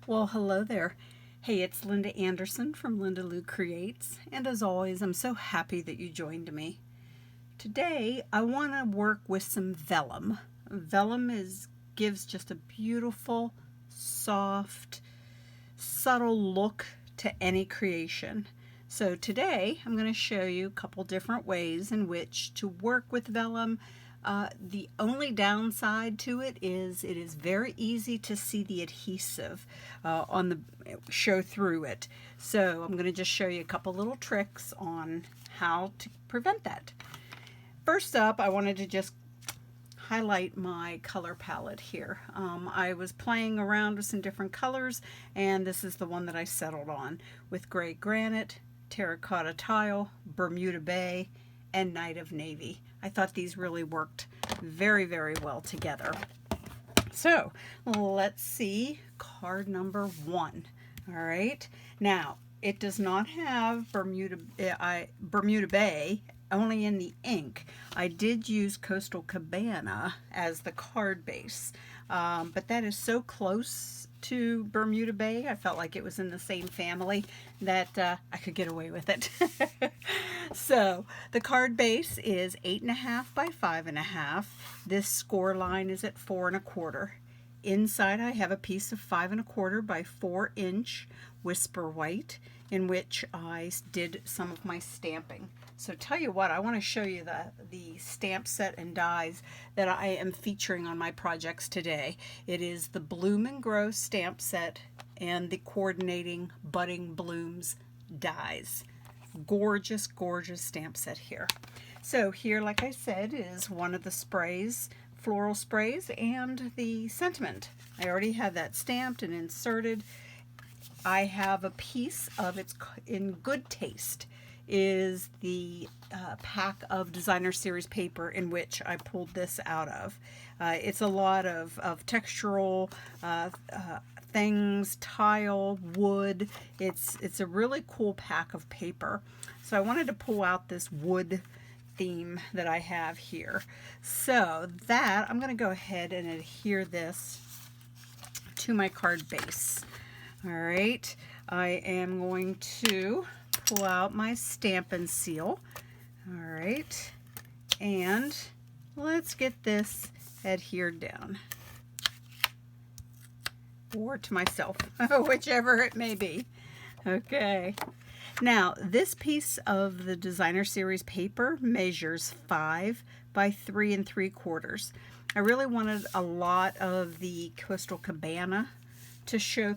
Well, hello there. Hey, it's Linda Anderson from Linda Lou Creates, and as always, I'm so happy that you joined me. Today, I want to work with some vellum. Gives just a beautiful, soft, subtle look to any creation. So today, I'm going to show you a couple different ways in which to work with vellum. The only downside to it is very easy to see the adhesive on the show through it. So I'm going to just show you a couple little tricks on how to prevent that. First up, I wanted to just highlight my color palette here. I was playing around with some different colors, and this is the one that I settled on with gray granite, terracotta tile, Bermuda Bay, and Night of Navy. I thought these really worked very, very well together. So let's see card number 1. All right. Now, it does not have Bermuda Bay, only in the ink. I did use Coastal Cabana as the card base, but that is so close to Bermuda Bay, I felt like it was in the same family, that I could get away with it. So the card base is 8.5 by 5.5. This score line is at 4 1/4. Inside I have a piece of 5 1/4 by 4 inch whisper white, in which I did some of my stamping. So tell you what, I want to show you the stamp set and dies that I am featuring on my projects today. It is the Bloom and Grow stamp set and the coordinating Budding Blooms dies. Gorgeous, gorgeous stamp set here. So here, like I said, is one of the sprays, floral sprays, and the sentiment. I already have that stamped and inserted. I have a piece of it's in good taste is the pack of designer series paper in which I pulled this out of. It's a lot of textural things, tile, wood. It's a really cool pack of paper. So I wanted to pull out this wood theme that I have here. So that I'm going to go ahead and adhere this to my card base. All right, I am going to pull out my Stampin' Seal. All right, and let's get this adhered down, or to myself, whichever it may be. Okay, now this piece of the designer series paper measures 5 by 3 3/4. I really wanted a lot of the Coastal Cabana to show,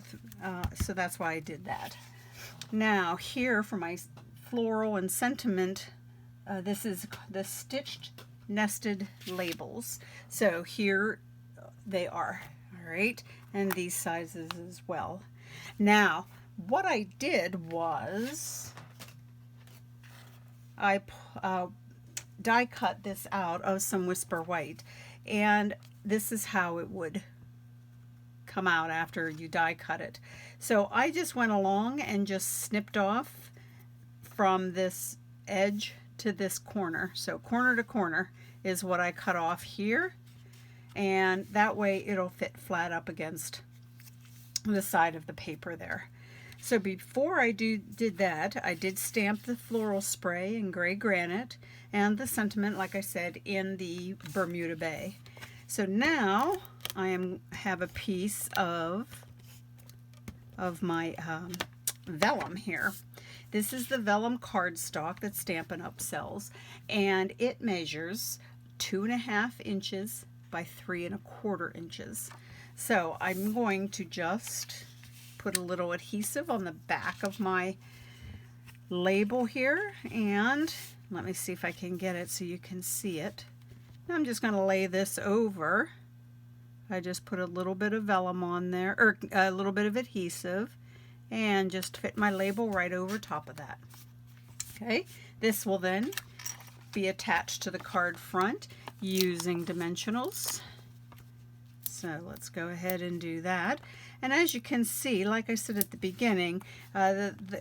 so that's why I did that. Now here for my floral and sentiment, this is the stitched nested labels. So here they are, all right, and these sizes as well. Now what I did was I die cut this out of some Whisper White, and this is how it would come out after you die cut it. So I just went along and just snipped off from this edge to this corner. So corner to corner is what I cut off here, and that way it'll fit flat up against the side of the paper there. So before I did that, I did stamp the floral spray in gray granite and the sentiment, like I said, in the Bermuda Bay. So now I have a piece of my vellum here. This is the vellum cardstock that Stampin' Up! Sells, and it measures 2.5 inches by 3 1/4 inches. So I'm going to just put a little adhesive on the back of my label here, and let me see if I can get it so you can see it. I'm just going to lay this over. I just put a little bit of vellum on there, or a little bit of adhesive, and just fit my label right over top of that. Okay, this will then be attached to the card front using dimensionals. So let's go ahead and do that. And as you can see, like I said at the beginning,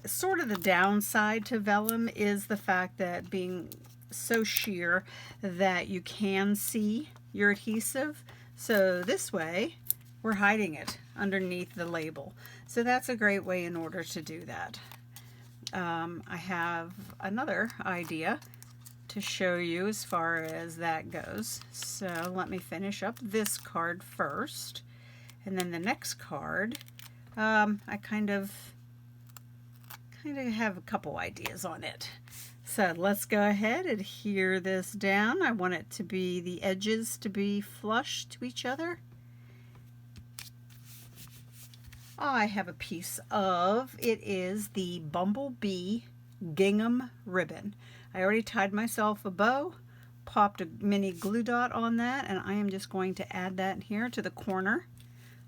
sort of the downside to vellum is the fact that being so sheer that you can see your adhesive. So this way we're hiding it underneath the label. So that's a great way in order to do that. I have another idea to show you as far as that goes. So let me finish up this card first, and then the next card, I kind of have a couple ideas on it. So let's go ahead and adhere this down. I want it to be, the edges to be flush to each other. I have a piece of, it is the Bumblebee gingham ribbon. I already tied myself a bow, popped a mini glue dot on that, and I am just going to add that here to the corner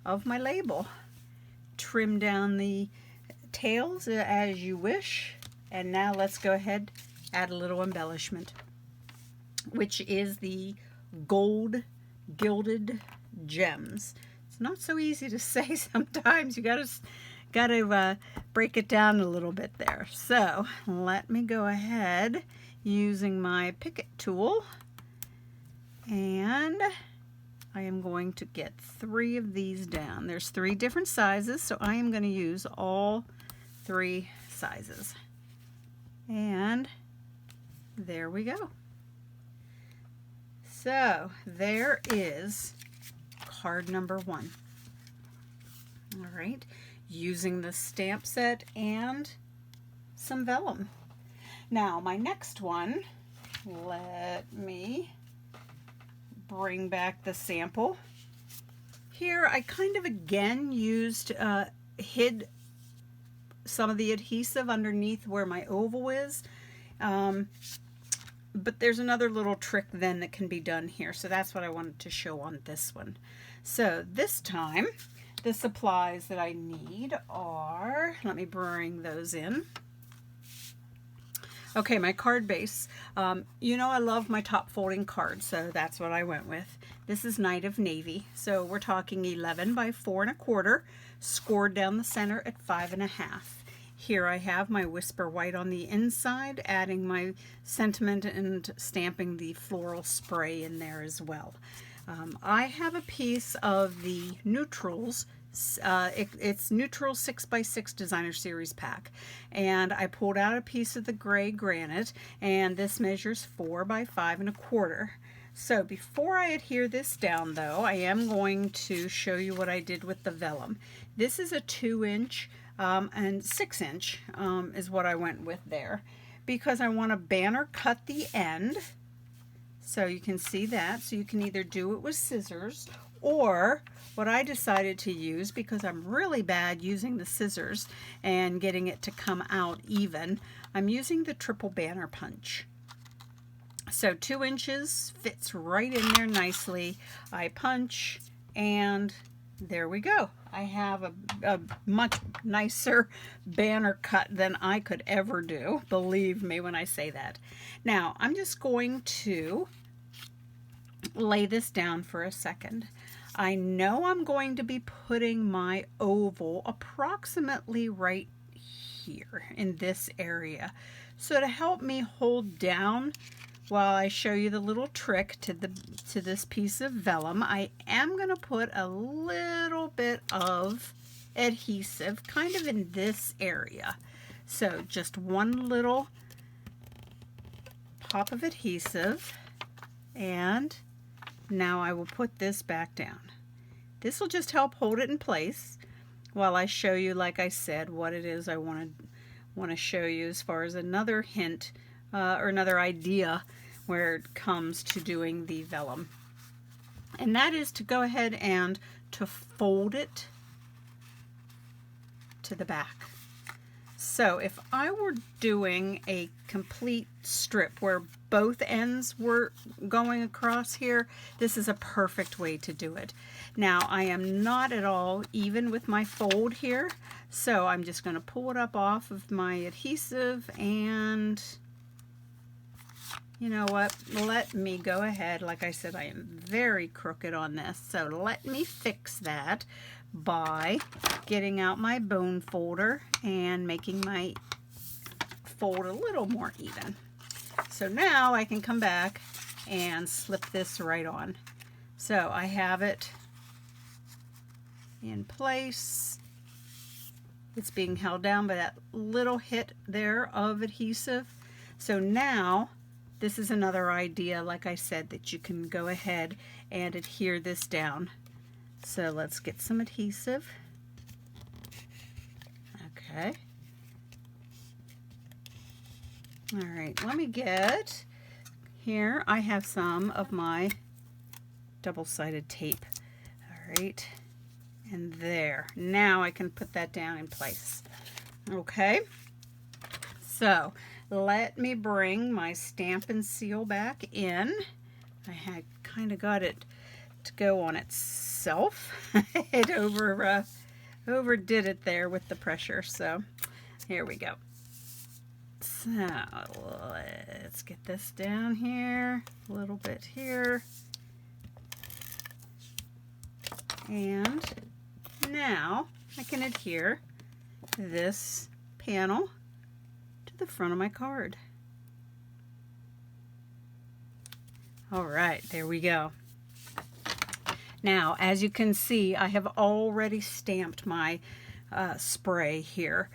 of my label. Trim down the tails as you wish, and now let's go ahead, add a little embellishment, which is the gold gilded gems. It's not so easy to say sometimes. You gotta break it down a little bit there. So let me go ahead using my Picket tool, and I am going to get 3 of these down. There's 3 different sizes, so I am going to use all 3 sizes. And there we go. So there is card number 1. All right, using the stamp set and some vellum. Now my next one, let me bring back the sample. Here I kind of again used, hid some of the adhesive underneath where my oval is. But there's another little trick then that can be done here. So that's what I wanted to show on this one. So this time, the supplies that I need are, let me bring those in. Okay, my card base. You know I love my top folding cards, so that's what I went with. This is Night of Navy. So we're talking 11 by 4 1/4, scored down the center at 5 1/2. Here I have my Whisper White on the inside, adding my sentiment and stamping the floral spray in there as well. I have a piece of the Neutrals. It's Neutral 6x6 Designer Series pack, and I pulled out a piece of the gray granite, and this measures 4 by 5 1/4. So before I adhere this down though, I am going to show you what I did with the vellum. This is a 2-inch and 6-inch is what I went with there, because I want to banner cut the end. So you can see that. So you can either do it with scissors, or what I decided to use, because I'm really bad using the scissors and getting it to come out even, I'm using the triple banner punch. So 2 inches fits right in there nicely. I punch, and there we go. I have a much nicer banner cut than I could ever do. Believe me when I say that. Now I'm just going to lay this down for a second. I know I'm going to be putting my oval approximately right here in this area. So to help me hold down while I show you the little trick to this piece of vellum, I am going to put a little bit of adhesive kind of in this area. So just one little pop of adhesive, and now I will put this back down. This will just help hold it in place while I show you, like I said, what it is I want to show you as far as another hint or another idea where it comes to doing the vellum. And that is to go ahead and to fold it to the back. So if I were doing a complete strip where both ends were going across here, this is a perfect way to do it. Now I am not at all even with my fold here, so I'm just going to pull it up off of my adhesive, and you know what, let me go ahead. Like I said, I am very crooked on this, so let me fix that by getting out my bone folder and making my fold a little more even. So now I can come back and slip this right on. So I have it in place. It's being held down by that little hit there of adhesive. So now, this is another idea, like I said, that you can go ahead and adhere this down. So let's get some adhesive. Okay. All right, let me get, here I have some of my double-sided tape. All right, and there. Now I can put that down in place. Okay, so let me bring my stamp and seal back in. I had kind of got it to go on itself. It overdid it there with the pressure, so here we go. So let's get this down here, a little bit here. And now I can adhere this panel to the front of my card. All right, there we go. Now, as you can see, I have already stamped my spray here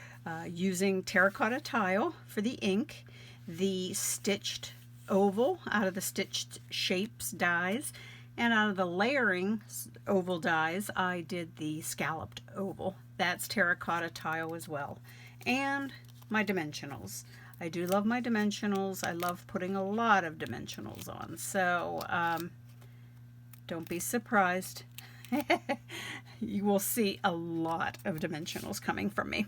using terracotta tile for the ink, the stitched oval out of the stitched shapes dies, and out of the layering oval dies, I did the scalloped oval. That's terracotta tile as well. And my dimensionals. I do love my dimensionals. I love putting a lot of dimensionals on. So don't be surprised. You will see a lot of dimensionals coming from me.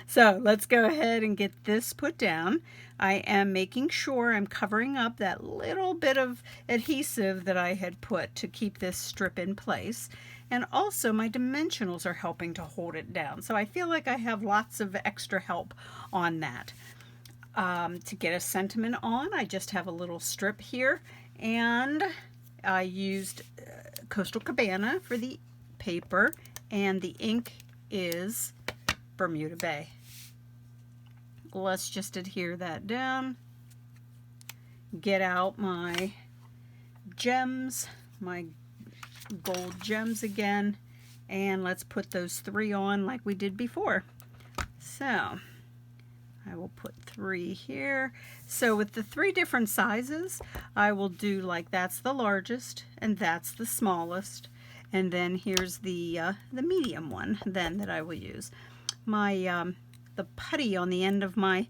So let's go ahead and get this put down. I am making sure I'm covering up that little bit of adhesive that I had put to keep this strip in place. And also my dimensionals are helping to hold it down. So I feel like I have lots of extra help on that. To get a sentiment on, I just have a little strip here, and I used Coastal Cabana for the paper, and the ink is Bermuda Bay. Let's just adhere that down. Get out my gems, my gold gems again, and let's put those 3 on like we did before. So I will put 3 here. So with the 3 different sizes, I will do like that's the largest and that's the smallest, and then here's the medium one then that I will use. My the putty on the end of my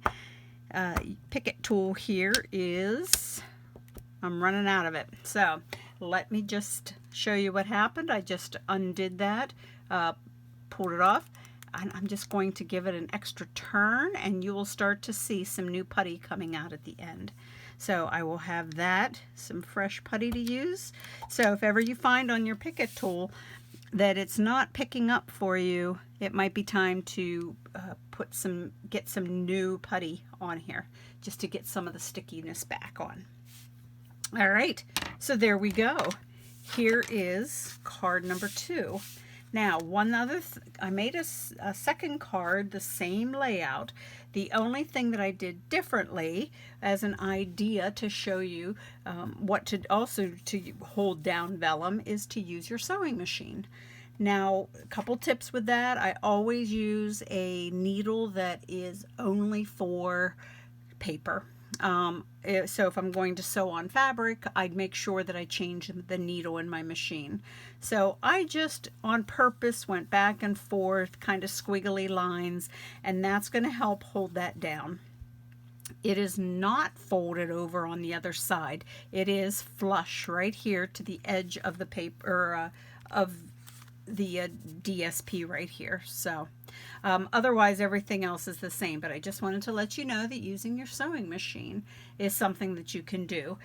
Picket tool here is, I'm running out of it. So let me just show you what happened. I just undid that, pulled it off. And I'm just going to give it an extra turn, and you will start to see some new putty coming out at the end. So I will have that, some fresh putty to use. So if ever you find on your Picket tool that it's not picking up for you, it might be time to get some new putty on here, just to get some of the stickiness back on. All right, so there we go. Here is card number 2. Now, one other, I made a second card, the same layout. The only thing that I did differently as an idea to show you what to also to hold down vellum is to use your sewing machine. Now, a couple tips with that. I always use a needle that is only for paper. So if I'm going to sew on fabric, I'd make sure that I change the needle in my machine. So I just on purpose went back and forth, kind of squiggly lines, and that's going to help hold that down. It is not folded over on the other side. It is flush right here to the edge of the paper, of the DSP right here. So otherwise everything else is the same, but I just wanted to let you know that using your sewing machine is something that you can do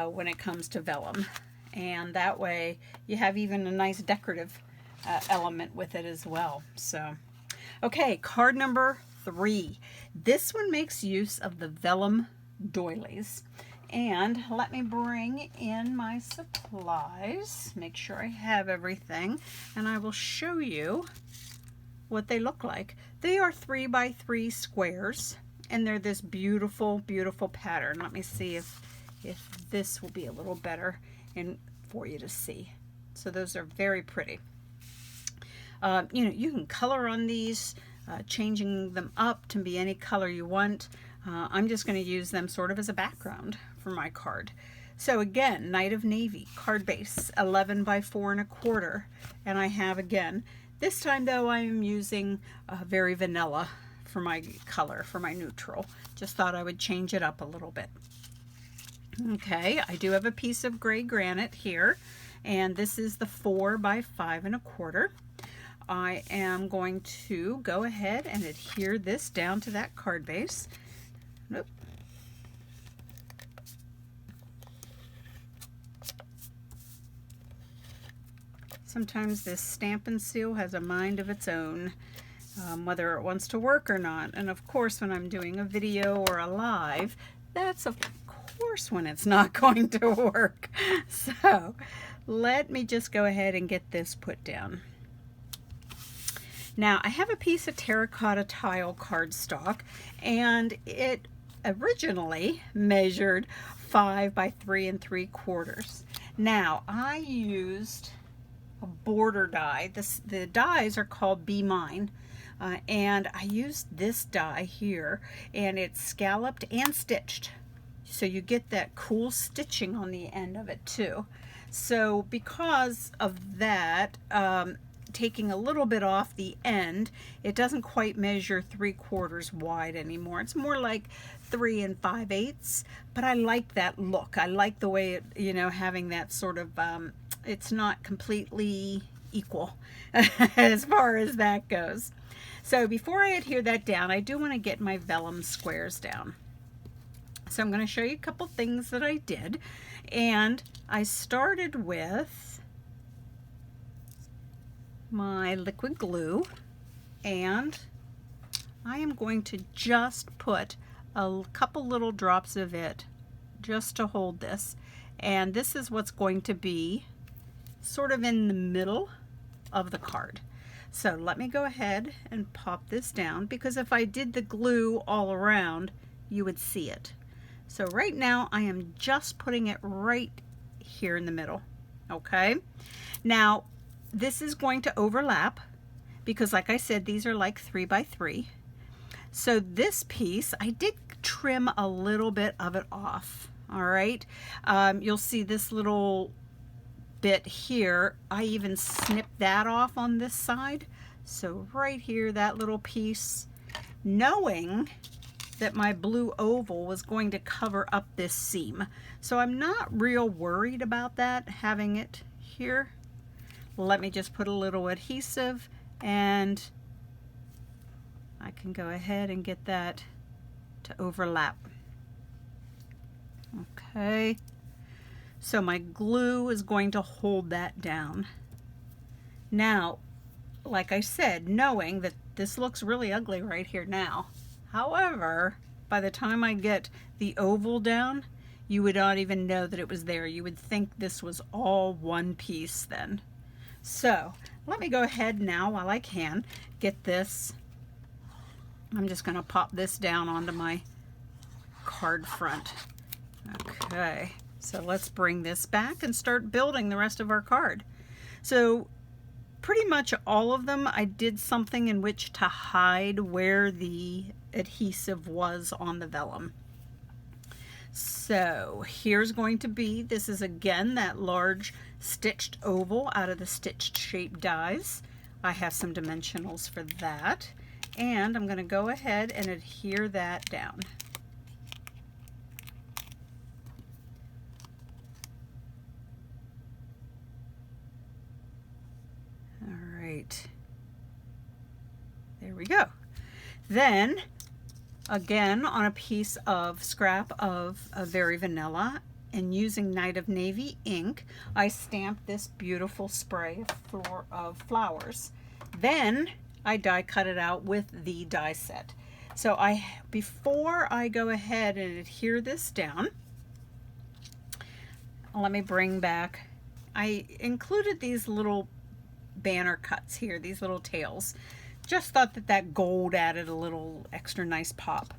when it comes to vellum, and that way you have even a nice decorative element with it as well. So okay, card number 3. This one makes use of the vellum doilies. And let me bring in my supplies, make sure I have everything, and I will show you what they look like. They are 3 by 3 squares, and they're this beautiful, beautiful pattern. Let me see if this will be a little better for you to see. So those are very pretty. You know, you can color on these, changing them up to be any color you want. I'm just going to use them sort of as a background for my card. So again, Night of Navy, card base, 11 by 4¼ and I have, again, this time though I am using Very Vanilla for my color, for my neutral. Just thought I would change it up a little bit. Okay, I do have a piece of gray granite here, and this is the 4 by 5¼ I am going to go ahead and adhere this down to that card base. Nope. Sometimes this Stampin' Seal has a mind of its own, whether it wants to work or not. And of course, when I'm doing a video or a live, that's of course when it's not going to work. So let me just go ahead and get this put down. Now I have a piece of terracotta tile cardstock, and it originally measured 5 by 3¾ Now I used a border die. The dies are called Be Mine, and I used this die here, and it's scalloped and stitched, so you get that cool stitching on the end of it too. So because of that, taking a little bit off the end, it doesn't quite measure 3/4 wide anymore. It's more like 3 5/8, but I like that look. I like the way it, you know, having that sort of, it's not completely equal as far as that goes. So before I adhere that down, I do want to get my vellum squares down. So I'm going to show you a couple things that I did, and I started with my liquid glue, and I am going to just put a couple little drops of it just to hold this, and this is what's going to be sort of in the middle of the card. So let me go ahead and pop this down, because if I did the glue all around, you would see it. So right now I am just putting it right here in the middle. Okay, now this is going to overlap because, like I said, these are like 3 by 3. So this piece, I did trim a little bit of it off. All right, you'll see this little bit here. I even snipped that off on this side. So right here, that little piece, knowing that my blue oval was going to cover up this seam. So I'm not real worried about that, having it here. Let me just put a little adhesive, and I can go ahead and get that to overlap. Okay, so my glue is going to hold that down. Now, like I said, knowing that this looks really ugly right here now, however, by the time I get the oval down, you would not even know that it was there. You would think this was all one piece then. So let me go ahead now, while I can, get this. I'm just going to pop this down onto my card front. Okay, so let's bring this back and start building the rest of our card. So pretty much all of them, I did something in which to hide where the adhesive was on the vellum. So here's going to be, this is again that large stitched oval out of the stitched shape dies. I have some dimensionals for that, and I'm going to go ahead and adhere that down. All right, there we go. Then again, on a piece of scrap of a Very Vanilla, and using Night of Navy ink, I stamped this beautiful spray of flowers. Then I die cut it out with the die set. So before I go ahead and adhere this down, let me bring back, I included these little banner cuts here, these little tails. Just thought that gold added a little extra nice pop.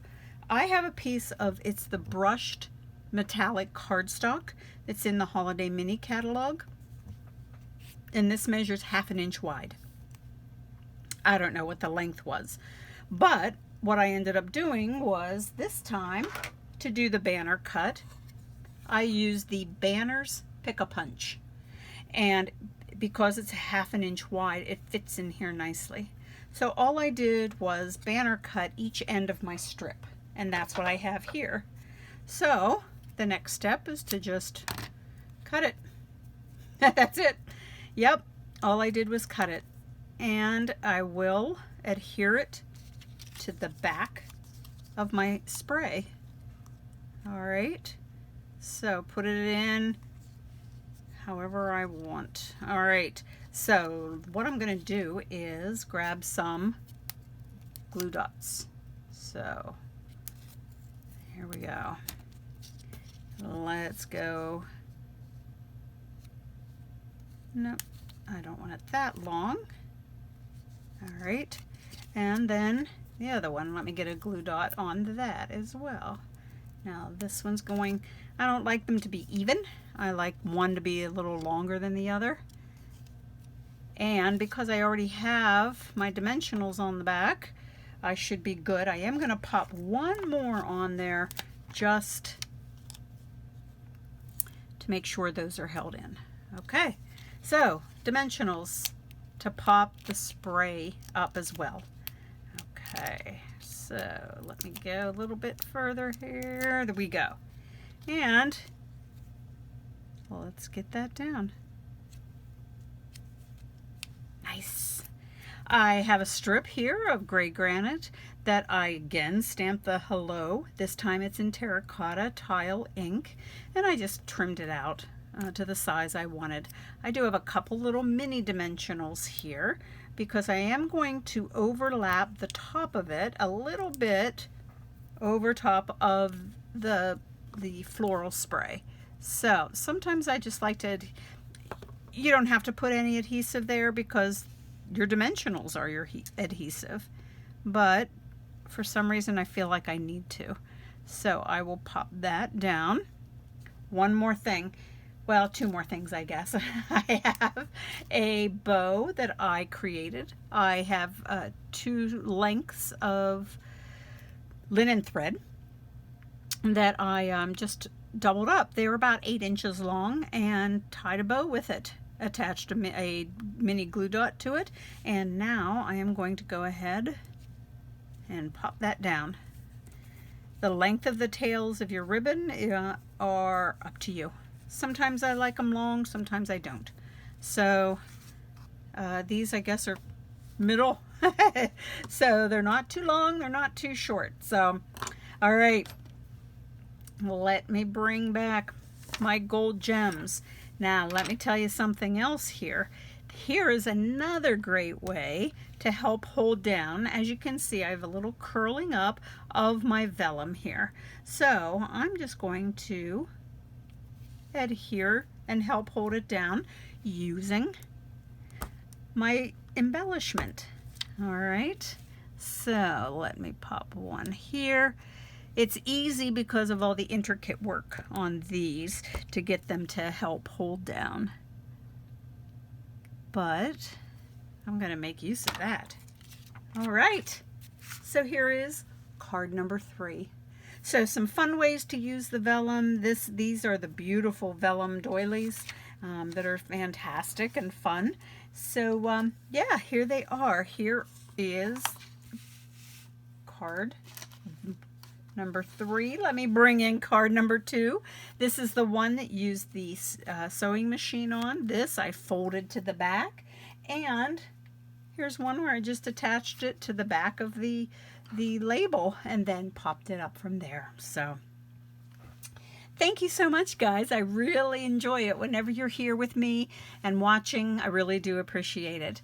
I have a piece of, it's the brushed metallic cardstock that's in the Holiday Mini catalog, and this measures 1/2 inch wide. I don't know what the length was. But what I ended up doing was this time to do the banner cut, I used the Banners Pick-a-Punch. And because it's 1/2 inch wide, it fits in here nicely. So all I did was banner cut each end of my strip, and that's what I have here. So the next step is to just cut it. That's it. Yep, all I did was cut it. And I will adhere it to the back of my spray. All right, so put it in however I want. All right, so what I'm going to do is grab some glue dots. So here we go. Let's go. Nope, I don't want it that long. All right, and then the other one, let me get a glue dot on that as well. Now this one's going, I don't like them to be even. I like one to be a little longer than the other. And because I already have my dimensionals on the back, I should be good. I am going to pop one more on there just to make sure those are held in. Okay, so dimensionals to pop the spray up as well. Okay, so let me go a little bit further here. There we go. And let's get that down. Nice. I have a strip here of gray granite that I again stamped the hello. This time it's in terracotta tile ink, and I just trimmed it out to the size I wanted. I do have a couple little mini dimensionals here because I am going to overlap the top of it a little bit over top of the floral spray. So sometimes I just like to, you don't have to put any adhesive there because your dimensionals are your adhesive, but for some reason I feel like I need to. So I will pop that down. One more thing. Well, two more things, I guess. I have a bow that I created. I have 2 lengths of linen thread that I just doubled up. They were about 8 inches long and tied a bow with it. Attached a mini glue dot to it. And now I am going to go ahead and pop that down. The length of the tails of your ribbon are up to you. Sometimes I like them long, sometimes I don't. So these I guess are middle. So they're not too long, they're not too short. So, all right, let me bring back my gold gems. Now let me tell you something else here. Here is another great way to help hold down. As you can see, I have a little curling up of my vellum here. So I'm just going to adhere and help hold it down using my embellishment. All right, so let me pop one here. It's easy because of all the intricate work on these to get them to help hold down, but I'm going to make use of that. All right, so here is card number 3. So some fun ways to use the vellum. These are the beautiful vellum doilies that are fantastic and fun. So yeah, here they are. Here is card number 3. Let me bring in card number 2. This is the one that used the sewing machine on. This I folded to the back, and here's one where I just attached it to the back of the label and then popped it up from there. So thank you so much, guys. I really enjoy it whenever you're here with me and watching. I really do appreciate it.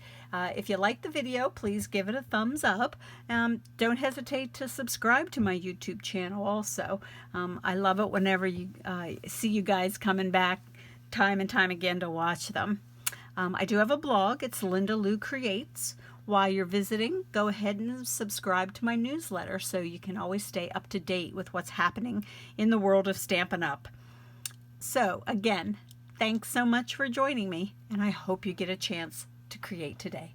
If you like the video, please give it a thumbs up. Don't hesitate to subscribe to my YouTube channel also. I love it whenever you see you guys coming back time and time again to watch them. I do have a blog. It's Linda Lou Creates. While you're visiting, go ahead and subscribe to my newsletter so you can always stay up to date with what's happening in the world of Stampin' Up! So again, thanks so much for joining me, and I hope you get a chance to create today.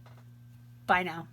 Bye now.